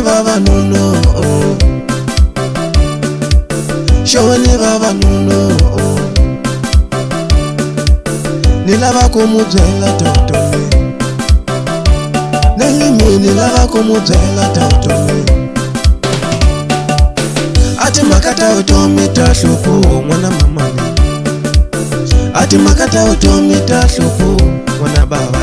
vavanuna, xewani vavanuna, ni lava ku mu byela Dr. Nelimi ni lava ku mu byela Dr. Ati makata vutomi ta hluku n'wana mamani, ati makata vutomi ta hluku n'wana bava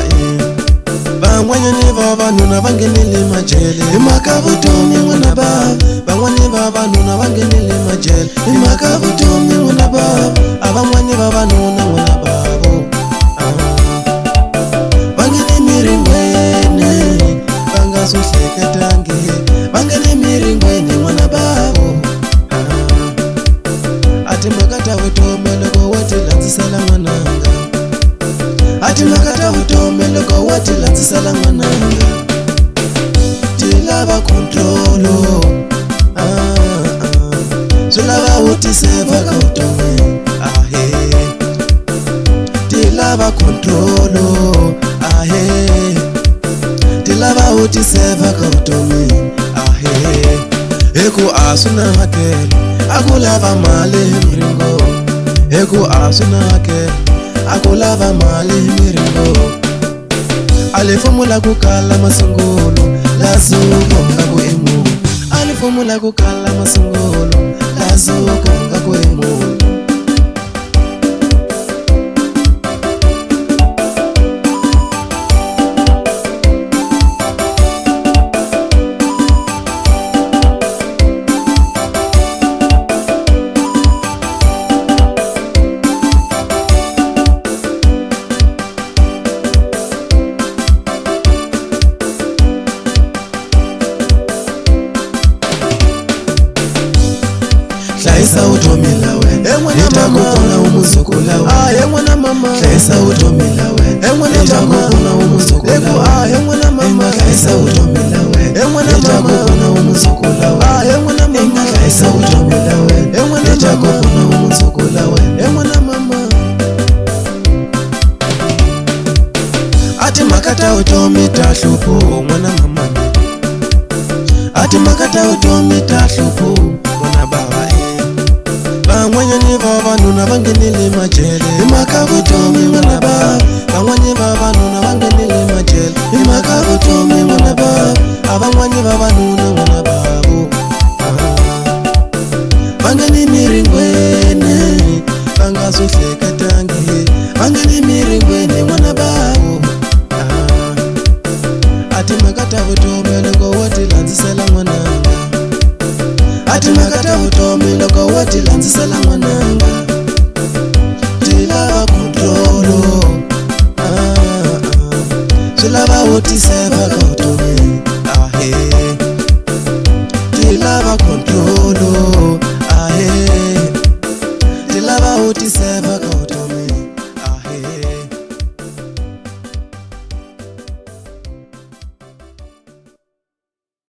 van'wanyani vavanuna va nghenile majele hi mhaka vutomi n'wana bava, van'wani vavanuna va nghenile majele hi mhaka vutomi n'wana bava, a van'wani vavanuna n'wana bavo va nghene miringweni va nga swi hleketangi, va nghene miringweni n'wana bavo. Ati makata vutomi loko wa ti landzisela n'wananga, ati makata vutomi loko wa ti landzisela n'wananga, ti lava controlo, swi lava u ti seva ka vutomi, ti lava controlo, ti lava u ti seva ka vutomi, hi ku a swi na hakelo, a ku lava mali hi miringo, hi ku a swi na hakelo, a ku lava mali hi miringo, a li fomula ku kala masungulo la zuko nga ku i munhu, a li fomula ku kala masungulo la zuko nga ku i munhu. Hlayisa vutomi la wena, ni ta ku pfuna umuzukula wena, hlayisa vutomi la wena, ni ta ku pfuna umuzukula wena, hlayisa vutomi la wena, ni ta ku pfuna umuzukula wena, hlayisa vutomi la wena, ni ta ku pfuna umuzukula wena. Ati makata vutomi ta hluku n'wana mamani, ati makata vutomi ta hluku n'wana bava, van'wanyani vavanuna va nghenile majele hi mhaka vutomi n'wana bava, van'wani vavanuna va nghenile majele hi mhaka vutomi n'wana bava, a van'wani vavanuna n'wana bavo va nghene miringweni va nga swi hleketangi, va nghene miringweni n'wana bavo. Ati makata vutomi loko wa ti landzisela n'wananga, ati makata vutomi loko wa ti landzisela n'wananga, ti lava controlo, swi lava u ti seva